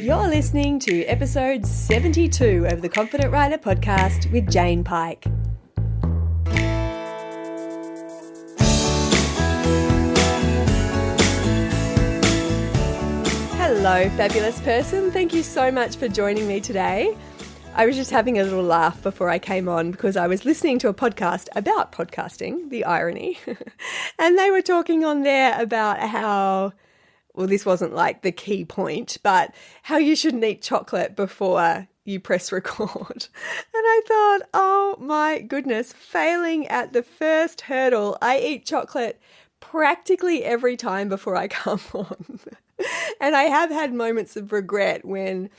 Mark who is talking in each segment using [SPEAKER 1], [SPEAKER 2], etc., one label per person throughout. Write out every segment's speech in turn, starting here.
[SPEAKER 1] You're listening to episode 72 of the Confident Writer podcast with Jane Pike. Hello, fabulous person. Thank you so much for joining me today. I was just having a little laugh before I came on because I was listening to a podcast about podcasting, the irony, and they were talking on there about how, well, this wasn't like the key point, but how you shouldn't eat chocolate before you press record. And I thought, oh my goodness, failing at the first hurdle. I eat chocolate practically every time before I come on. And I have had moments of regret when,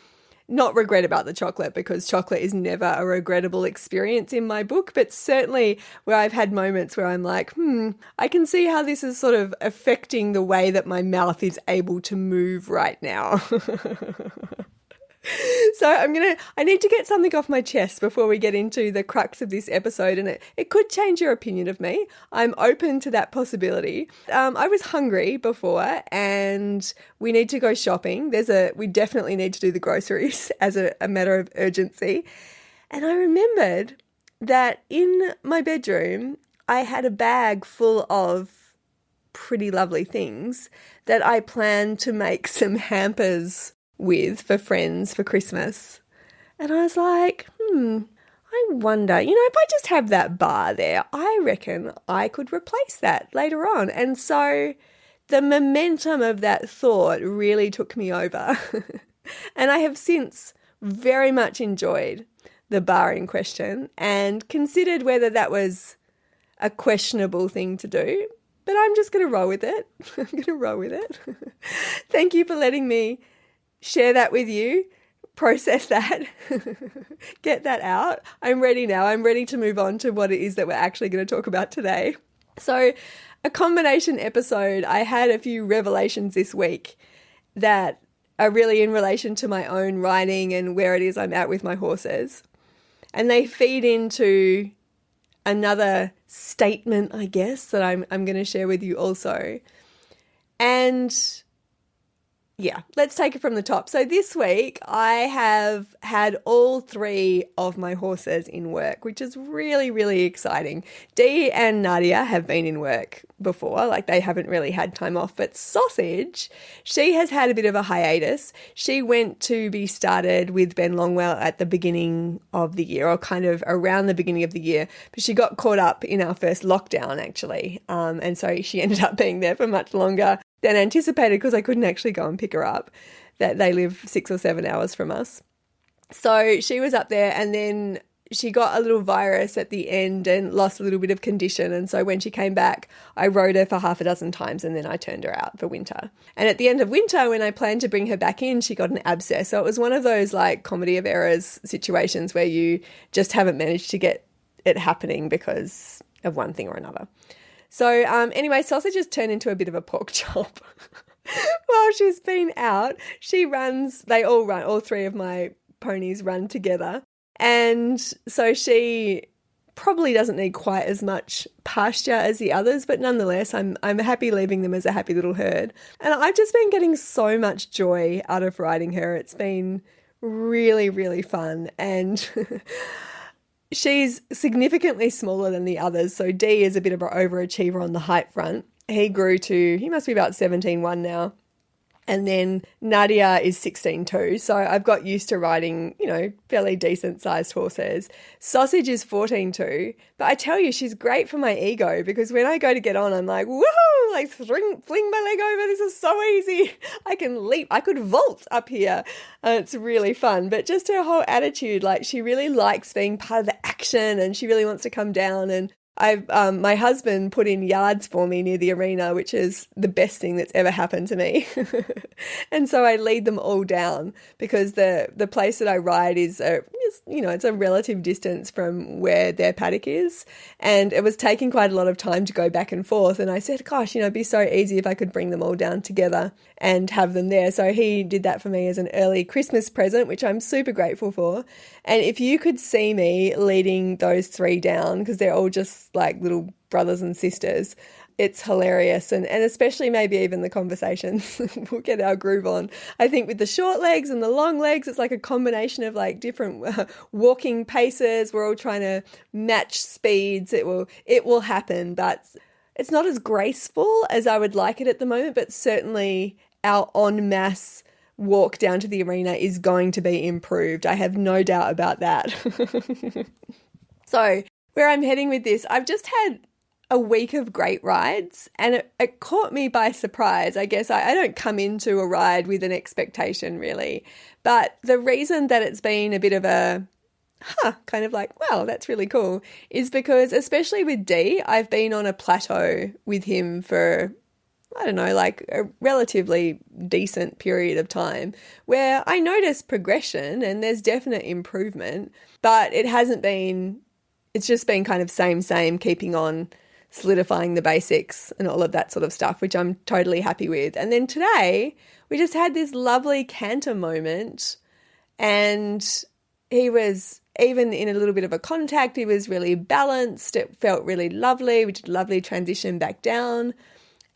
[SPEAKER 1] not regret about the chocolate because chocolate is never a regrettable experience in my book, but certainly where I've had moments where I'm like, I can see how this is sort of affecting the way that my mouth is able to move right now. So I need to get something off my chest before we get into the crux of this episode, and it could change your opinion of me. I'm open to that possibility. I was hungry before and we need to go shopping. We definitely need to do the groceries as a matter of urgency. And I remembered that in my bedroom, I had a bag full of pretty lovely things that I planned to make some hampers with for friends for Christmas. And I was like, I wonder, if I just have that bar there, I reckon I could replace that later on. And so the momentum of that thought really took me over. And I have since very much enjoyed the bar in question and considered whether that was a questionable thing to do. But I'm just going to roll with it. I'm going to roll with it. Thank you for letting me share that with you, process that, get that out. I'm ready now. I'm ready to move on to what it is that we're actually going to talk about today. So, a combination episode. I had a few revelations this week that are really in relation to my own writing and where it is I'm at with my horses. And they feed into another statement, I guess, that I'm going to share with you also. And yeah, let's take it from the top. So this week I have had all three of my horses in work, which is really, really exciting. Dee and Nadia have been in work before, like they haven't really had time off, but Sausage, she has had a bit of a hiatus. She went to be started with Ben Longwell at the beginning of the year, or kind of around the beginning of the year, but she got caught up in our first lockdown actually. And so she ended up being there for much longer than anticipated because I couldn't actually go and pick her up. That they live 6 or 7 hours from us. So she was up there and then she got a little virus at the end and lost a little bit of condition. And so when she came back, I rode her for half a dozen times and then I turned her out for winter. And at the end of winter, when I planned to bring her back in, she got an abscess. So it was one of those like comedy of errors situations where you just haven't managed to get it happening because of one thing or another. So anyway, Sausage has turned into a bit of a pork chop. While she's been out, all three of my ponies run together. And so she probably doesn't need quite as much pasture as the others, but nonetheless, I'm happy leaving them as a happy little herd. And I've just been getting so much joy out of riding her. It's been really, really fun. And she's significantly smaller than the others. So Dee is a bit of an overachiever on the height front. He must be about 17.1 now. And then Nadia is 16.2. So I've got used to riding, fairly decent sized horses. Sausage is 14.2. But I tell you, she's great for my ego because when I go to get on, I'm like, woohoo, like fling my leg over. This is so easy. I can leap. I could vault up here. It's really fun. But just her whole attitude, like she really likes being part of the action and she really wants to come down. And my husband put in yards for me near the arena, which is the best thing that's ever happened to me. And so I lead them all down because the place that I ride is it's a relative distance from where their paddock is. And it was taking quite a lot of time to go back and forth. And I said, gosh, it'd be so easy if I could bring them all down together and have them there. So he did that for me as an early Christmas present, which I'm super grateful for. And if you could see me leading those three down, because they're all just like little brothers and sisters. It's hilarious. And especially maybe even the conversations, we'll get our groove on. I think with the short legs and the long legs, it's like a combination of like different walking paces. We're all trying to match speeds. It will happen, but it's not as graceful as I would like it at the moment, but certainly our en masse walk down to the arena is going to be improved. I have no doubt about that. So where I'm heading with this, I've just had a week of great rides, and it caught me by surprise. I guess I don't come into a ride with an expectation really, but the reason that it's been a bit of a kind of like, wow, that's really cool, is because especially with D, I've been on a plateau with him for, I don't know, like a relatively decent period of time where I notice progression and there's definite improvement, but it's just been kind of same, keeping on solidifying the basics and all of that sort of stuff, which I'm totally happy with. And then today we just had this lovely canter moment, and he was, even in a little bit of a contact, he was really balanced. It felt really lovely. We did a lovely transition back down,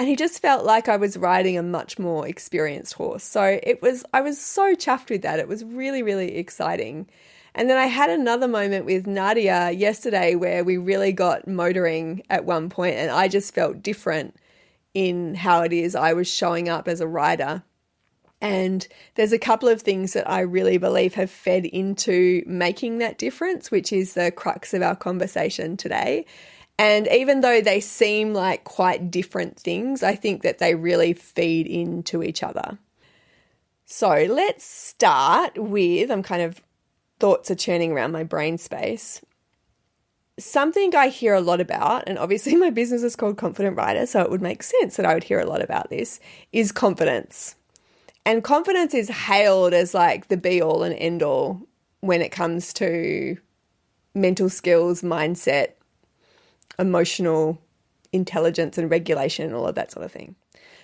[SPEAKER 1] and he just felt like I was riding a much more experienced horse. So I was so chuffed with that. It was really, really exciting. And then I had another moment with Nadia yesterday where we really got motoring at one point, and I just felt different in how it is I was showing up as a rider. And there's a couple of things that I really believe have fed into making that difference, which is the crux of our conversation today. And even though they seem like quite different things, I think that they really feed into each other. So let's start with, thoughts are churning around my brain space. Something I hear a lot about, and obviously my business is called Confident Rider, so it would make sense that I would hear a lot about this, is confidence. And confidence is hailed as like the be all and end all when it comes to mental skills, mindset, emotional intelligence and regulation and all of that sort of thing.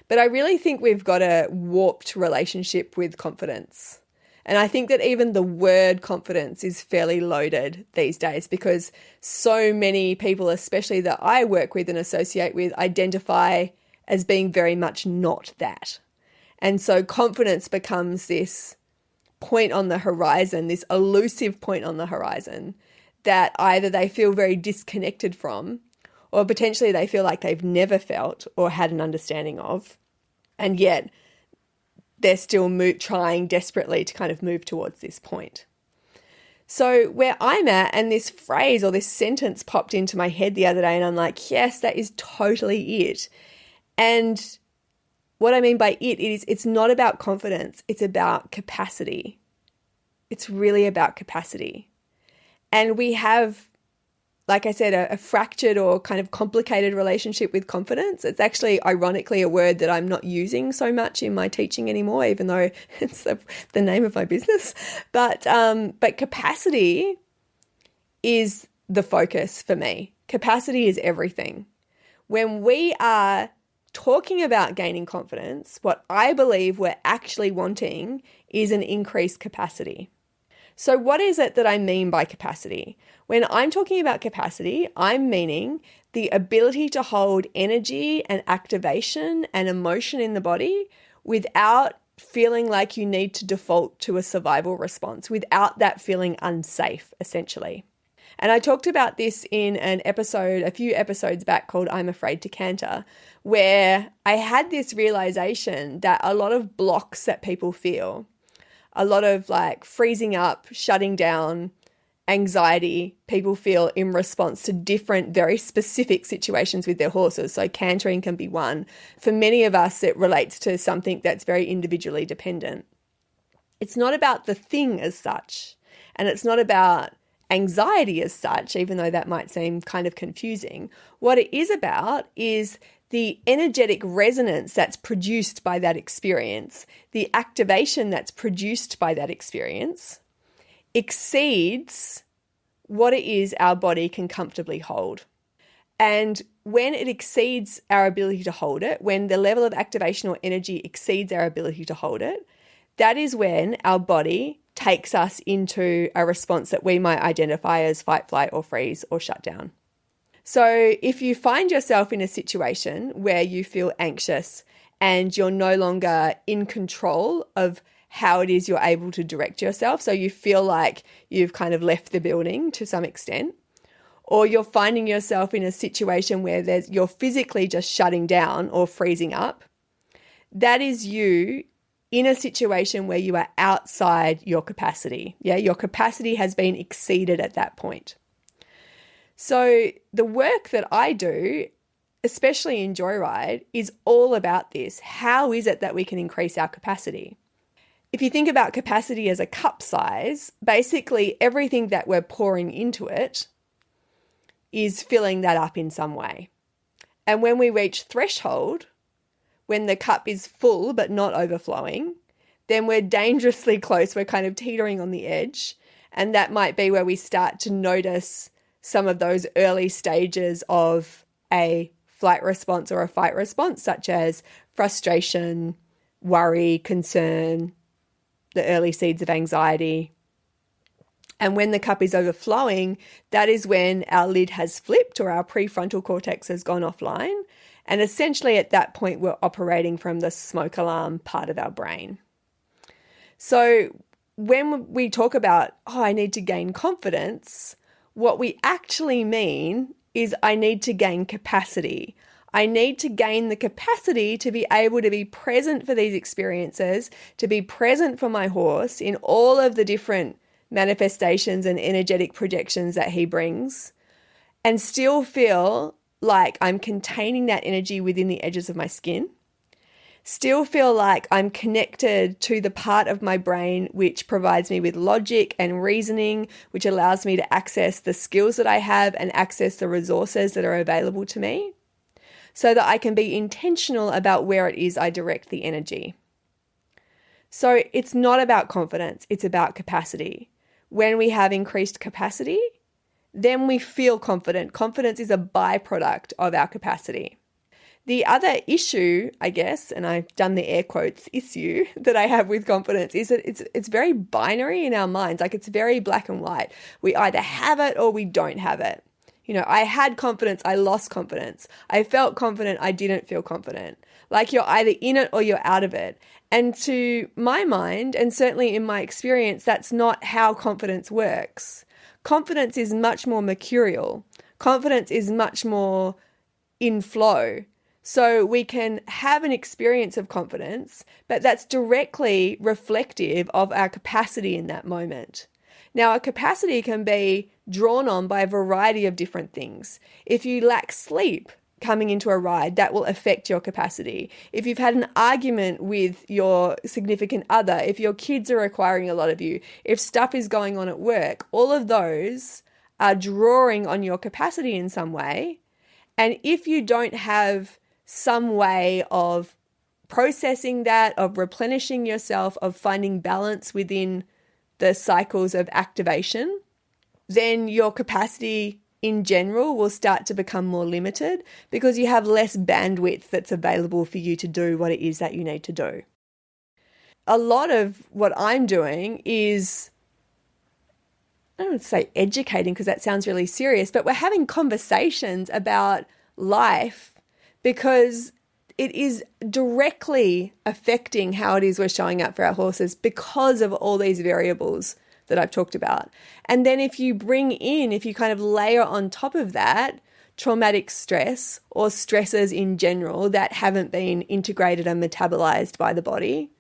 [SPEAKER 1] But I really think we've got a warped relationship with confidence. And I think that even the word confidence is fairly loaded these days, because so many people, especially that I work with and associate with, identify as being very much not that. And so confidence becomes this point on the horizon, this elusive point on the horizon that either they feel very disconnected from, or potentially they feel like they've never felt or had an understanding of. And yet they're still trying desperately to kind of move towards this point. So where I'm at, and this phrase or this sentence popped into my head the other day, and I'm like, yes, that is totally it. And what I mean by it's not about confidence, it's about capacity. It's really about capacity. And we have, like I said, a fractured or kind of complicated relationship with confidence. It's actually, ironically, a word that I'm not using so much in my teaching anymore, even though it's the name of my business. But capacity is the focus for me. Capacity is everything. When we are talking about gaining confidence, what I believe we're actually wanting is an increased capacity. So what is it that I mean by capacity? When I'm talking about capacity, I'm meaning the ability to hold energy and activation and emotion in the body without feeling like you need to default to a survival response, without that feeling unsafe, essentially. And I talked about this in an episode, a few episodes back, called I'm Afraid to Canter, where I had this realization that a lot of blocks that people feel, a lot of like freezing up, shutting down, anxiety people feel in response to different, very specific situations with their horses. So cantering can be one. For many of us, it relates to something that's very individually dependent. It's not about the thing as such, and it's not about anxiety as such, even though that might seem kind of confusing. What it is about is the energetic resonance that's produced by that experience, the activation that's produced by that experience, exceeds what it is our body can comfortably hold. And when it exceeds our ability to hold it, when the level of activation or energy exceeds our ability to hold it, that is when our body takes us into a response that we might identify as fight, flight, or freeze, or shut down. So if you find yourself in a situation where you feel anxious and you're no longer in control of how it is you're able to direct yourself, so you feel like you've kind of left the building to some extent, or you're finding yourself in a situation where you're physically just shutting down or freezing up, that is you in a situation where you are outside your capacity. Yeah, your capacity has been exceeded at that point. So the work that I do, especially in Joyride, is all about this. How is it that we can increase our capacity? If you think about capacity as a cup size, basically everything that we're pouring into it is filling that up in some way. And when we reach threshold, when the cup is full but not overflowing, then we're dangerously close. We're kind of teetering on the edge. And that might be where we start to notice some of those early stages of a flight response or a fight response, such as frustration, worry, concern, the early seeds of anxiety. And when the cup is overflowing, that is when our lid has flipped or our prefrontal cortex has gone offline. And essentially at that point, we're operating from the smoke alarm part of our brain. So when we talk about, I need to gain confidence, what we actually mean is I need to gain capacity. I need to gain the capacity to be able to be present for these experiences, to be present for my horse in all of the different manifestations and energetic projections that he brings, and still feel like I'm containing that energy within the edges of my skin. Still feel like I'm connected to the part of my brain which provides me with logic and reasoning, which allows me to access the skills that I have and access the resources that are available to me, so that I can be intentional about where it is I direct the energy. So it's not about confidence, it's about capacity. When we have increased capacity, then we feel confident. Confidence is a byproduct of our capacity. The other issue, I guess, and I've done the air quotes issue that I have with confidence, is that it's very binary in our minds. Like, it's very black and white. We either have it or we don't have it. You know, I had confidence, I lost confidence. I felt confident, I didn't feel confident. Like, you're either in it or you're out of it. And to my mind, and certainly in my experience, that's not how confidence works. Confidence is much more mercurial. Confidence is much more in flow. So we can have an experience of confidence, but that's directly reflective of our capacity in that moment. Now, our capacity can be drawn on by a variety of different things. If you lack sleep coming into a ride, that will affect your capacity. If you've had an argument with your significant other, if your kids are requiring a lot of you, if stuff is going on at work, all of those are drawing on your capacity in some way. And if you don't have some way of processing that, of replenishing yourself, of finding balance within the cycles of activation, then your capacity in general will start to become more limited because you have less bandwidth that's available for you to do what it is that you need to do. A lot of what I'm doing is, I don't want to say educating because that sounds really serious, but we're having conversations about life because it is directly affecting how it is we're showing up for our horses because of all these variables that I've talked about. And then if you kind of layer on top of that traumatic stress or stresses in general that haven't been integrated and metabolized by the body,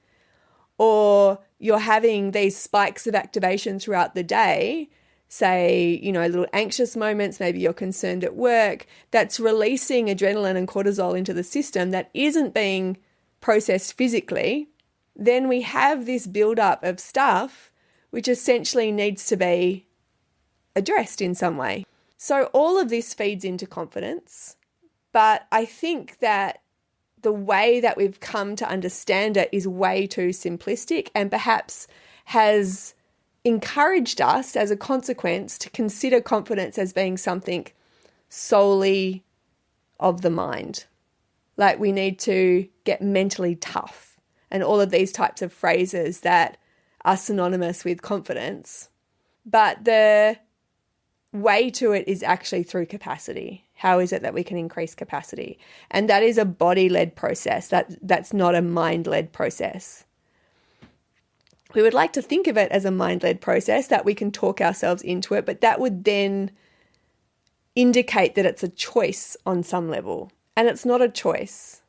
[SPEAKER 1] or you're having these spikes of activation throughout the day, say, little anxious moments, maybe you're concerned at work, that's releasing adrenaline and cortisol into the system that isn't being processed physically, then we have this buildup of stuff which essentially needs to be addressed in some way. So all of this feeds into confidence, but I think that the way that we've come to understand it is way too simplistic and perhaps has encouraged us as a consequence to consider confidence as being something solely of the mind. Like, we need to get mentally tough and all of these types of phrases that are synonymous with confidence. But the way to it is actually through capacity. How is it that we can increase capacity? And that is a body-led process. That's not a mind-led process. We would like to think of it as a mind-led process, that we can talk ourselves into it, but that would then indicate that it's a choice on some level. And it's not a choice.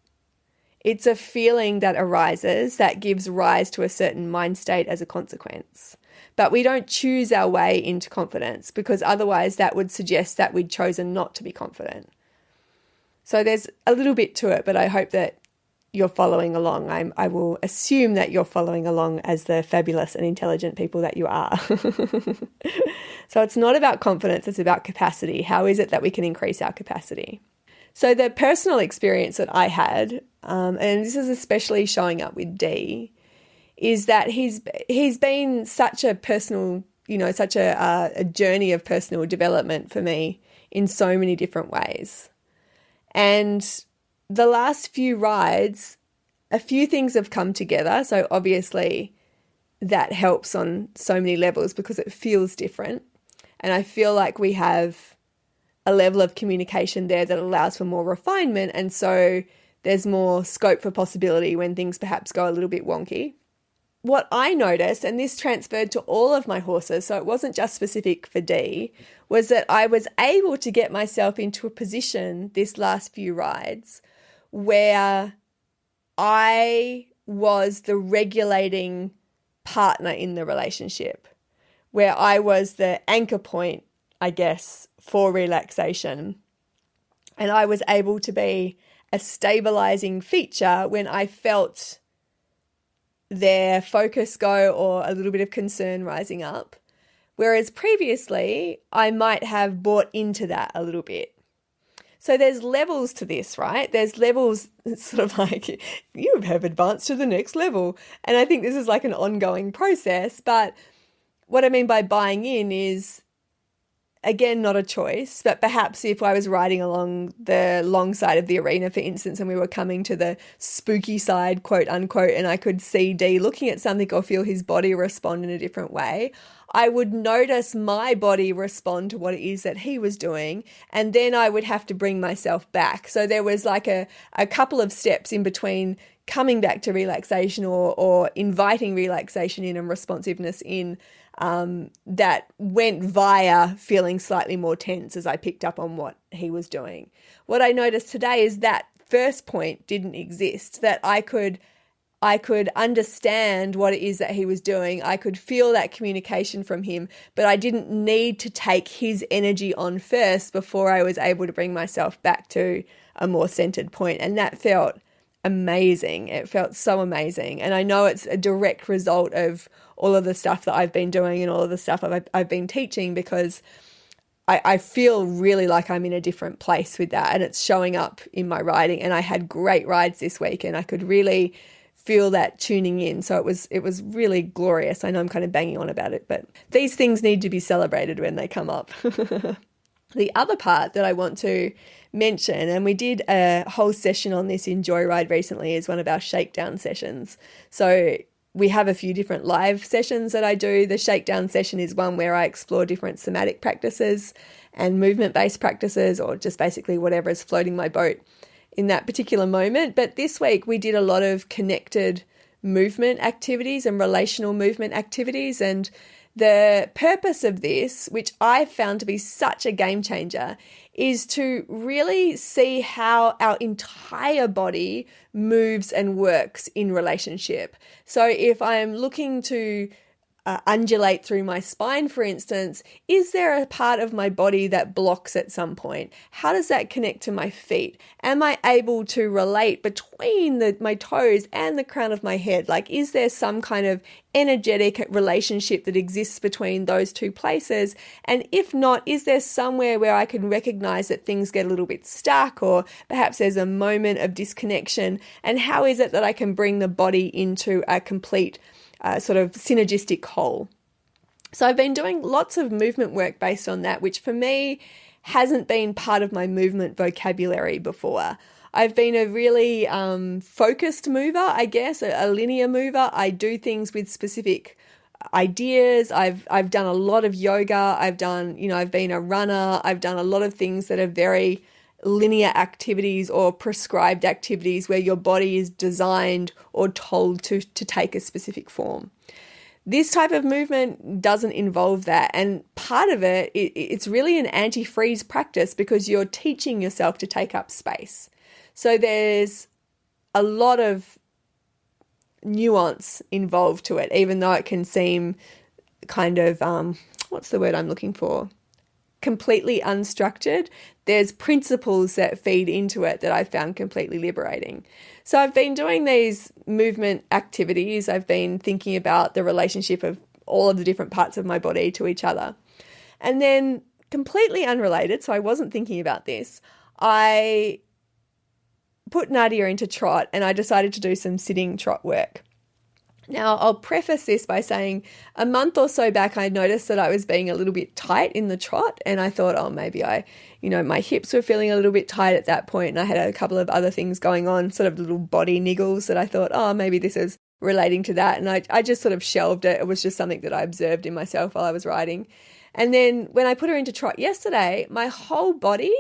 [SPEAKER 1] It's a feeling that arises that gives rise to a certain mind state as a consequence. But we don't choose our way into confidence, because otherwise that would suggest that we'd chosen not to be confident. So there's a little bit to it, but I hope that you're following along. I will assume that you're following along as the fabulous and intelligent people that you are. So it's not about confidence, it's about capacity. How is it that we can increase our capacity? So the personal experience that I had, and this is especially showing up with D, is that he's been such a personal, such a journey of personal development for me in so many different ways. And the last few rides, a few things have come together. So obviously that helps on so many levels because it feels different. And I feel like we have a level of communication there that allows for more refinement. And so there's more scope for possibility when things perhaps go a little bit wonky. What I noticed, and this transferred to all of my horses, so it wasn't just specific for D, was that I was able to get myself into a position this last few rides where I was the regulating partner in the relationship, where I was the anchor point, I guess, for relaxation. And I was able to be a stabilizing feature when I felt their focus go or a little bit of concern rising up. Whereas previously, I might have bought into that a little bit. So there's levels to this, right? There's levels, it's sort of like you have advanced to the next level. And I think this is like an ongoing process. But what I mean by buying in is, again, not a choice, but perhaps if I was riding along the long side of the arena, for instance, and we were coming to the spooky side, quote unquote, and I could see D looking at something or feel his body respond in a different way, I would notice my body respond to what it is that he was doing, and then I would have to bring myself back. So there was like a couple of steps in between coming back to relaxation or inviting relaxation in and responsiveness in, that went via feeling slightly more tense as I picked up on what he was doing. What I noticed today is that first point didn't exist, that I could understand what it is that he was doing. I could feel that communication from him, but I didn't need to take his energy on first before I was able to bring myself back to a more centered point. And that felt amazing. It felt so amazing. And I know it's a direct result of all of the stuff that I've been doing and all of the stuff I've been teaching, because I feel really like I'm in a different place with that, and it's showing up in my riding. And I had great rides this week and I could really feel that tuning in. So it was really glorious. I know I'm kind of banging on about it, but these things need to be celebrated when they come up. The other part that I want to mention, and we did a whole session on this in Joyride recently, is one of our shakedown sessions. So we have a few different live sessions that I do. The shakedown session is one where I explore different somatic practices and movement-based practices, or just basically whatever is floating my boat in that particular moment. But this week we did a lot of connected movement activities and relational movement activities. And the purpose of this, which I found to be such a game changer, is to really see how our entire body moves and works in relationship. So if I'm looking to undulate through my spine, for instance, is there a part of my body that blocks at some point? How does that connect to my feet? Am I able to relate between my toes and the crown of my head? Like, is there some kind of energetic relationship that exists between those two places? And if not, is there somewhere where I can recognize that things get a little bit stuck, or perhaps there's a moment of disconnection? And how is it that I can bring the body into a complete sort of synergistic whole? So I've been doing lots of movement work based on that, which for me hasn't been part of my movement vocabulary before. I've been a really focused mover, I guess, a linear mover. I do things with specific ideas. I've done a lot of yoga. I've been a runner. I've done a lot of things that are very linear activities or prescribed activities where your body is designed or told to take a specific form. This type of movement doesn't involve that. And part of it's really an anti-freeze practice because you're teaching yourself to take up space. So there's a lot of nuance involved to it, even though it can seem kind of, what's the word I'm looking for? Completely unstructured. There's principles that feed into it that I found completely liberating. So I've been doing these movement activities. I've been thinking about the relationship of all of the different parts of my body to each other. And then completely unrelated, so I wasn't thinking about this, I put Nadia into trot and I decided to do some sitting trot work. Now, I'll preface this by saying a month or so back, I noticed that I was being a little bit tight in the trot, and I thought, oh, maybe my hips were feeling a little bit tight at that point, and I had a couple of other things going on, sort of little body niggles that I thought, oh, maybe this is relating to that, and I just sort of shelved it. It was just something that I observed in myself while I was riding. And then when I put her into trot yesterday, my whole body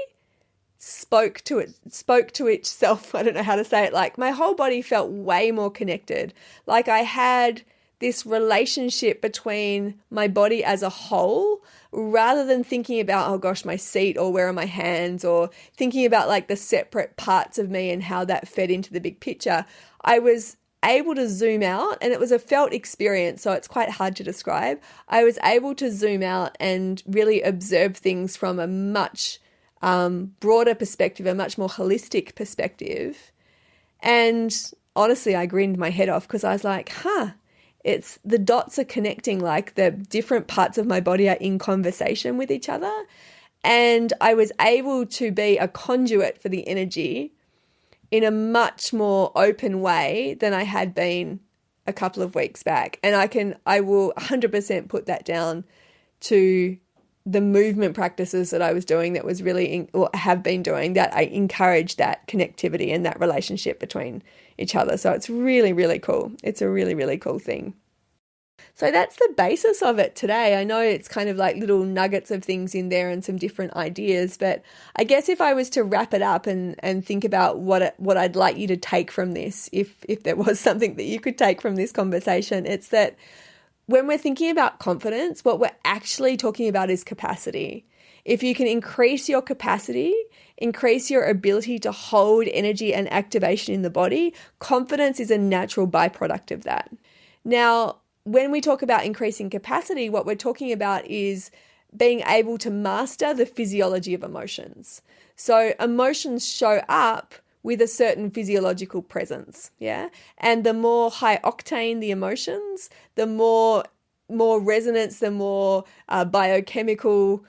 [SPEAKER 1] spoke to itself. I don't know how to say it. Like my whole body felt way more connected. Like I had this relationship between my body as a whole rather than thinking about, oh gosh, my seat or where are my hands, or thinking about like the separate parts of me and how that fed into the big picture. I was able to zoom out, and it was a felt experience, so it's quite hard to describe. I was able to zoom out and really observe things from a much broader perspective, a much more holistic perspective. And honestly, I grinned my head off because I was like, it's the dots are connecting, like the different parts of my body are in conversation with each other. And I was able to be a conduit for the energy in a much more open way than I had been a couple of weeks back. And I will 100% put that down to the movement practices that I was doing that was really, or have been doing, that I encouraged that connectivity and that relationship between each other. So it's really, really cool. It's a really, really cool thing. So that's the basis of it today. I know it's kind of like little nuggets of things in there and some different ideas, but I guess if I was to wrap it up and think about what I'd like you to take from this, if there was something that you could take from this conversation, it's that when we're thinking about confidence, what we're actually talking about is capacity. If you can increase your capacity, increase your ability to hold energy and activation in the body, confidence is a natural byproduct of that. Now, when we talk about increasing capacity, what we're talking about is being able to master the physiology of emotions. So emotions show up with a certain physiological presence, yeah? And the more high octane the emotions, the more resonance, the more biochemical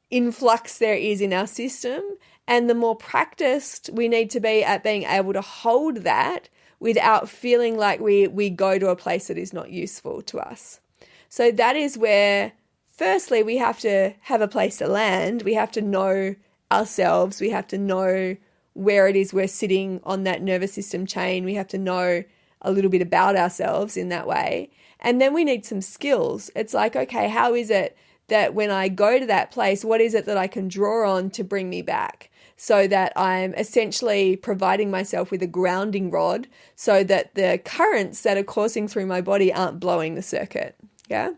[SPEAKER 1] influx there is in our system, and the more practiced we need to be at being able to hold that without feeling like we go to a place that is not useful to us. So that is where, firstly, we have to have a place to land. We have to know ourselves. We have to know where it is we're sitting on that nervous system chain. We have to know a little bit about ourselves in that way. And then we need some skills. It's like, okay, how is it that when I go to that place, what is it that I can draw on to bring me back? So that I'm essentially providing myself with a grounding rod so that the currents that are coursing through my body aren't blowing the circuit. Yeah.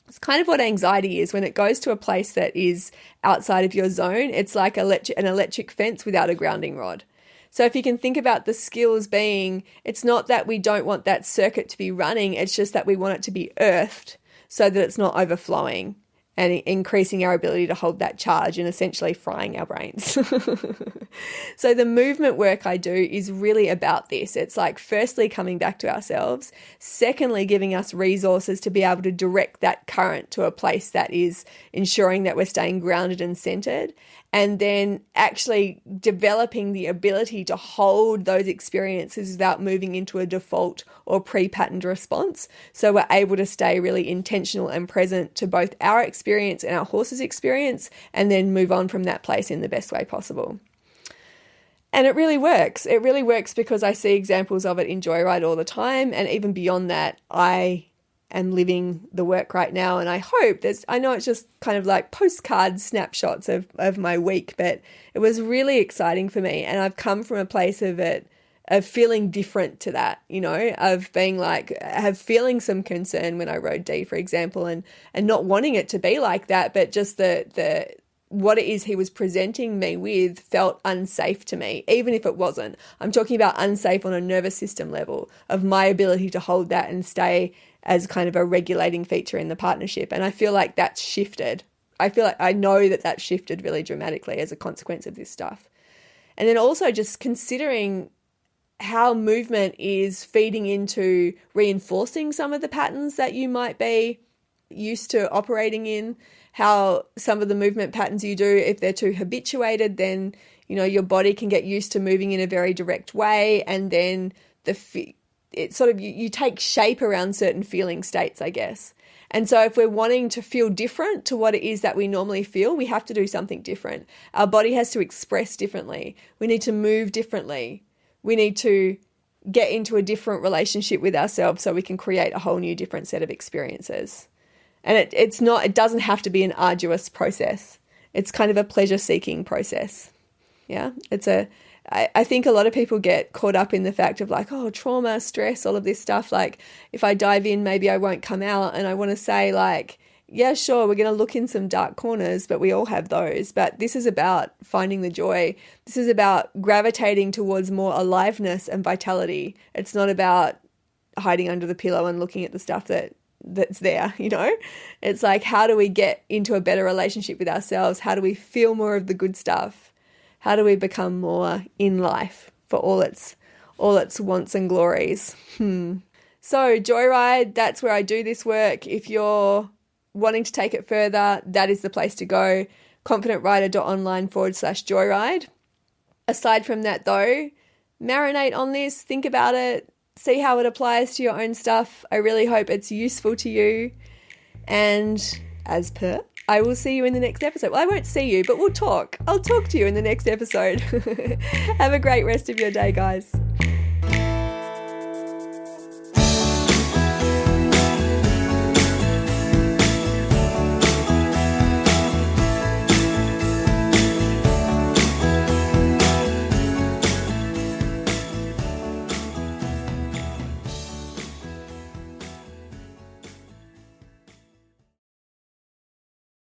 [SPEAKER 1] It's kind of what anxiety is. When it goes to a place that is outside of your zone, it's like an electric fence without a grounding rod. So if you can think about the skills being, it's not that we don't want that circuit to be running, it's just that we want it to be earthed so that it's not overflowing and increasing our ability to hold that charge and essentially frying our brains. So the movement work I do is really about this. It's like, firstly, coming back to ourselves. Secondly, giving us resources to be able to direct that current to a place that is ensuring that we're staying grounded and centered. And then actually developing the ability to hold those experiences without moving into a default or pre-patterned response. So we're able to stay really intentional and present to both our experience and our horse's experience, and then move on from that place in the best way possible. And it really works. It really works because I see examples of it in Joyride all the time. And even beyond that, I am living the work right now. And I know it's just kind of like postcard snapshots of my week, but it was really exciting for me. And I've come from a place of feeling different to that, of being like, feeling some concern when I rode D, for example, and not wanting it to be like that, but just the what it is he was presenting me with felt unsafe to me, even if it wasn't. I'm talking about unsafe on a nervous system level of my ability to hold that and stay as kind of a regulating feature in the partnership. And I feel like that's shifted. I know that that's shifted really dramatically as a consequence of this stuff. And then also just considering how movement is feeding into reinforcing some of the patterns that you might be used to operating in, how some of the movement patterns you do, if they're too habituated, then, your body can get used to moving in a very direct way. And then it sort of, you take shape around certain feeling states, I guess. And so if we're wanting to feel different to what it is that we normally feel, we have to do something different. Our body has to express differently. We need to move differently. We need to get into a different relationship with ourselves so we can create a whole new different set of experiences. And it doesn't have to be an arduous process. It's kind of a pleasure-seeking process. Yeah, I think a lot of people get caught up in the fact of like, oh, trauma, stress, all of this stuff. Like, if I dive in, maybe I won't come out. And I want to say like, yeah, sure, we're going to look in some dark corners, but we all have those. But this is about finding the joy. This is about gravitating towards more aliveness and vitality. It's not about hiding under the pillow and looking at the stuff that's there, It's like, how do we get into a better relationship with ourselves? How do we feel more of the good stuff? How do we become more in life for all its wants and glories? So Joyride, that's where I do this work. If you're wanting to take it further, that is the place to go. confidentrider.online/joyride. Aside from that though, marinate on this, think about it, see how it applies to your own stuff. I really hope it's useful to you. And as per, I will see you in the next episode. Well, I won't see you, but we'll talk. I'll talk to you in the next episode. Have a great rest of your day, guys.